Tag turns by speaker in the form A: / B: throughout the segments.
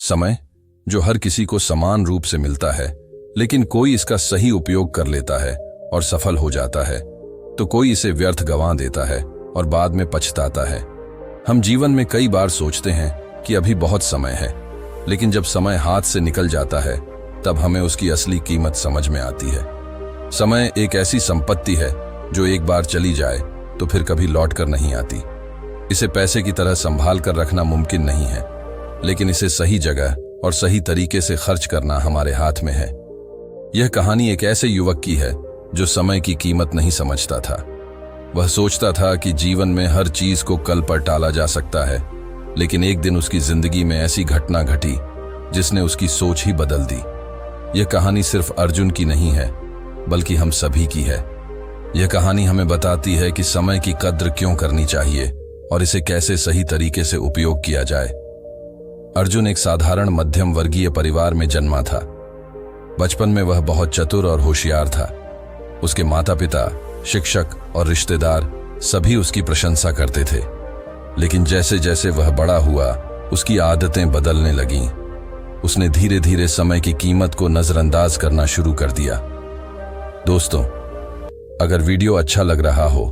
A: समय जो हर किसी को समान रूप से मिलता है, लेकिन कोई इसका सही उपयोग कर लेता है और सफल हो जाता है, तो कोई इसे व्यर्थ गंवा देता है और बाद में पछताता है। हम जीवन में कई बार सोचते हैं कि अभी बहुत समय है, लेकिन जब समय हाथ से निकल जाता है तब हमें उसकी असली कीमत समझ में आती है। समय एक ऐसी संपत्ति है जो एक बार चली जाए तो फिर कभी लौट कर नहीं आती। इसे पैसे की तरह संभाल कर रखना मुमकिन नहीं है, लेकिन इसे सही जगह और सही तरीके से खर्च करना हमारे हाथ में है। यह कहानी एक ऐसे युवक की है जो समय की कीमत नहीं समझता था। वह सोचता था कि जीवन में हर चीज को कल पर टाला जा सकता है, लेकिन एक दिन उसकी जिंदगी में ऐसी घटना घटी जिसने उसकी सोच ही बदल दी। यह कहानी सिर्फ अर्जुन की नहीं है, बल्कि हम सभी की है। यह कहानी हमें बताती है कि समय की कद्र क्यों करनी चाहिए और इसे कैसे सही तरीके से उपयोग किया जाए। अर्जुन एक साधारण मध्यम वर्गीय परिवार में जन्मा था। बचपन में वह बहुत चतुर और होशियार था। उसके माता पिता, शिक्षक और रिश्तेदार सभी उसकी प्रशंसा करते थे। लेकिन जैसे जैसे वह बड़ा हुआ, उसकी आदतें बदलने लगीं। उसने धीरे धीरे समय की कीमत को नजरअंदाज करना शुरू कर दिया। दोस्तों, अगर वीडियो अच्छा लग रहा हो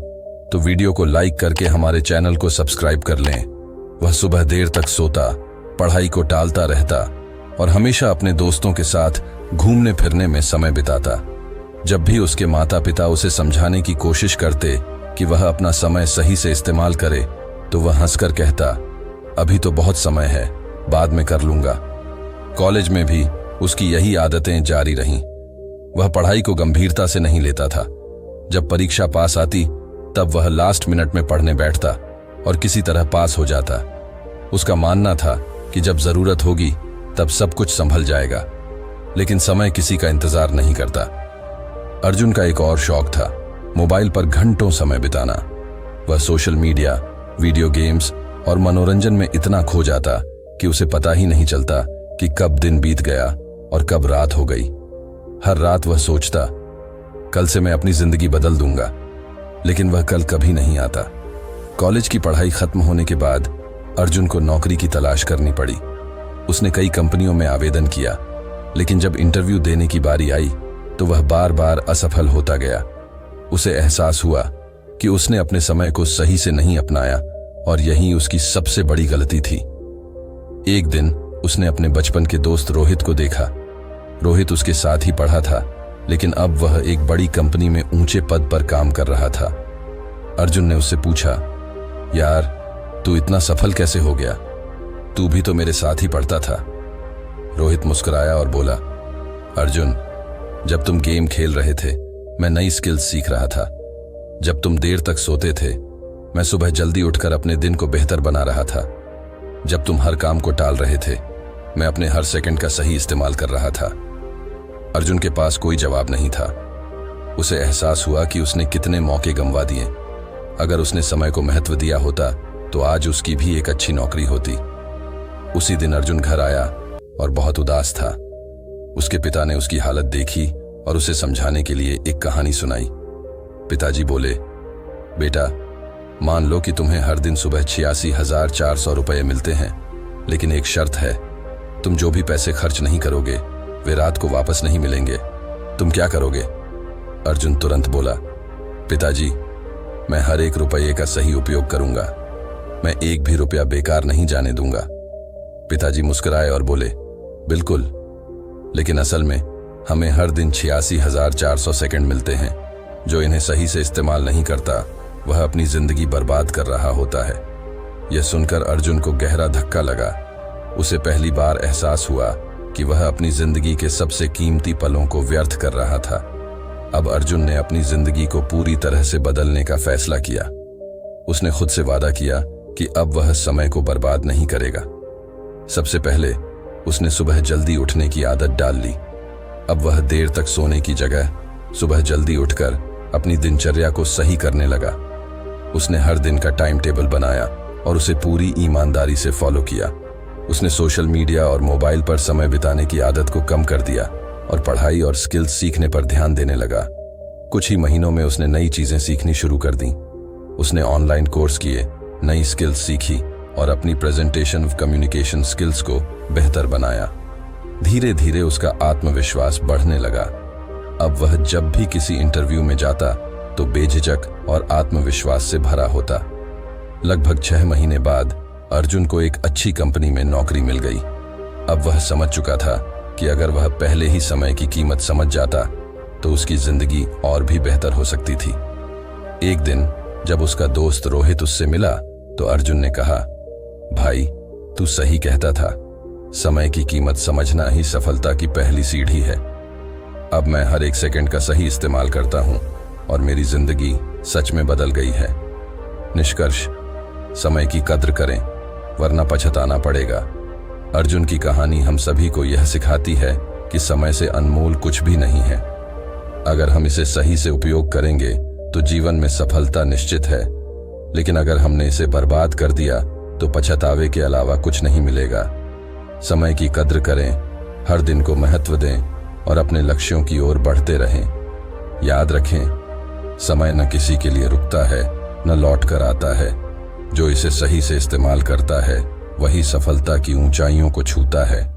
A: तो वीडियो को लाइक करके हमारे चैनल को सब्सक्राइब कर लें। वह सुबह देर तक सोता, पढ़ाई को टालता रहता और हमेशा अपने दोस्तों के साथ घूमने फिरने में समय बिताता। जब भी उसके माता पिता उसे समझाने की कोशिश करते कि वह अपना समय सही से इस्तेमाल करे, तो वह हंसकर कहता, अभी तो बहुत समय है, बाद में कर लूंगा। कॉलेज में भी उसकी यही आदतें जारी रहीं। वह पढ़ाई को गंभीरता से नहीं लेता था। जब परीक्षा पास आती तब वह लास्ट मिनट में पढ़ने बैठता और किसी तरह पास हो जाता। उसका मानना था कि जब जरूरत होगी तब सब कुछ संभल जाएगा, लेकिन समय किसी का इंतजार नहीं करता। अर्जुन का एक और शौक था, मोबाइल पर घंटों समय बिताना। वह सोशल मीडिया, वीडियो गेम्स और मनोरंजन में इतना खो जाता कि उसे पता ही नहीं चलता कि कब दिन बीत गया और कब रात हो गई। हर रात वह सोचता, कल से मैं अपनी जिंदगी बदल दूंगा, लेकिन वह कल कभी नहीं आता। कॉलेज की पढ़ाई खत्म होने के बाद अर्जुन को नौकरी की तलाश करनी पड़ी। उसने कई कंपनियों में आवेदन किया, लेकिन जब इंटरव्यू देने की बारी आई तो वह बार बार असफल होता गया। उसे एहसास हुआ कि उसने अपने समय को सही से नहीं अपनाया और यही उसकी सबसे बड़ी गलती थी। एक दिन उसने अपने बचपन के दोस्त रोहित को देखा। रोहित उसके साथ ही पढ़ा था, लेकिन अब वह एक बड़ी कंपनी में ऊंचे पद पर काम कर रहा था। अर्जुन ने उससे पूछा, यार, तू इतना सफल कैसे हो गया? तू भी तो मेरे साथ ही पढ़ता था। रोहित मुस्कुराया और बोला, अर्जुन, जब तुम गेम खेल रहे थे मैं नई स्किल्स सीख रहा था। जब तुम देर तक सोते थे मैं सुबह जल्दी उठकर अपने दिन को बेहतर बना रहा था। जब तुम हर काम को टाल रहे थे मैं अपने हर सेकंड का सही इस्तेमाल कर रहा था। अर्जुन के पास कोई जवाब नहीं था। उसे एहसास हुआ कि उसने कितने मौके गंवा दिए। अगर उसने समय को महत्व दिया होता तो आज उसकी भी एक अच्छी नौकरी होती। उसी दिन अर्जुन घर आया और बहुत उदास था। उसके पिता ने उसकी हालत देखी और उसे समझाने के लिए एक कहानी सुनाई। पिताजी बोले, बेटा, मान लो कि तुम्हें हर दिन सुबह 86,400 रुपये मिलते हैं, लेकिन एक शर्त है, तुम जो भी पैसे खर्च नहीं करोगे वे रात को वापस नहीं मिलेंगे। तुम क्या करोगे? अर्जुन तुरंत बोला, पिताजी, मैं हर एक रुपये का सही उपयोग करूंगा। मैं एक भी रुपया बेकार नहीं जाने दूंगा। पिताजी मुस्कुराए और बोले, बिल्कुल, लेकिन असल में हमें हर दिन 86,400 सेकंड मिलते हैं। जो इन्हें सही से इस्तेमाल नहीं करता वह अपनी जिंदगी बर्बाद कर रहा होता है। यह सुनकर अर्जुन को गहरा धक्का लगा। उसे पहली बार एहसास हुआ कि वह अपनी जिंदगी के सबसे कीमती पलों को व्यर्थ कर रहा था। अब अर्जुन ने अपनी जिंदगी को पूरी तरह से बदलने का फैसला किया। उसने खुद से वादा किया कि अब वह समय को बर्बाद नहीं करेगा। सबसे पहले उसने सुबह जल्दी उठने की आदत डाल ली। अब वह देर तक सोने की जगह सुबह जल्दी उठकर अपनी दिनचर्या को सही करने लगा। उसने हर दिन का टाइम टेबल बनाया और उसे पूरी ईमानदारी से फॉलो किया। उसने सोशल मीडिया और मोबाइल पर समय बिताने की आदत को कम कर दिया और पढ़ाई और स्किल्स सीखने पर ध्यान देने लगा। कुछ ही महीनों में उसने नई चीजें सीखनी शुरू कर दी। उसने ऑनलाइन कोर्स किए, नई स्किल्स सीखी और अपनी प्रेजेंटेशन ऑफ कम्युनिकेशन स्किल्स को बेहतर बनाया। धीरे धीरे उसका आत्मविश्वास बढ़ने लगा। अब वह जब भी किसी इंटरव्यू में जाता तो बेझिझक और आत्मविश्वास से भरा होता। लगभग 6 महीने बाद अर्जुन को एक अच्छी कंपनी में नौकरी मिल गई। अब वह समझ चुका था कि अगर वह पहले ही समय की कीमत समझ जाता तो उसकी जिंदगी और भी बेहतर हो सकती थी। एक दिन जब उसका दोस्त रोहित उससे मिला तो अर्जुन ने कहा, भाई, तू सही कहता था, समय की कीमत समझना ही सफलता की पहली सीढ़ी है। अब मैं हर एक सेकंड का सही इस्तेमाल करता हूं और मेरी जिंदगी सच में बदल गई है। निष्कर्ष, समय की कद्र करें वरना पछताना पड़ेगा। अर्जुन की कहानी हम सभी को यह सिखाती है कि समय से अनमोल कुछ भी नहीं है। अगर हम इसे सही से उपयोग करेंगे तो जीवन में सफलता निश्चित है, लेकिन अगर हमने इसे बर्बाद कर दिया तो पछतावे के अलावा कुछ नहीं मिलेगा। समय की कद्र करें, हर दिन को महत्व दें और अपने लक्ष्यों की ओर बढ़ते रहें। याद रखें, समय न किसी के लिए रुकता है न लौट कर आता है। जो इसे सही से इस्तेमाल करता है वही सफलता की ऊंचाइयों को छूता है।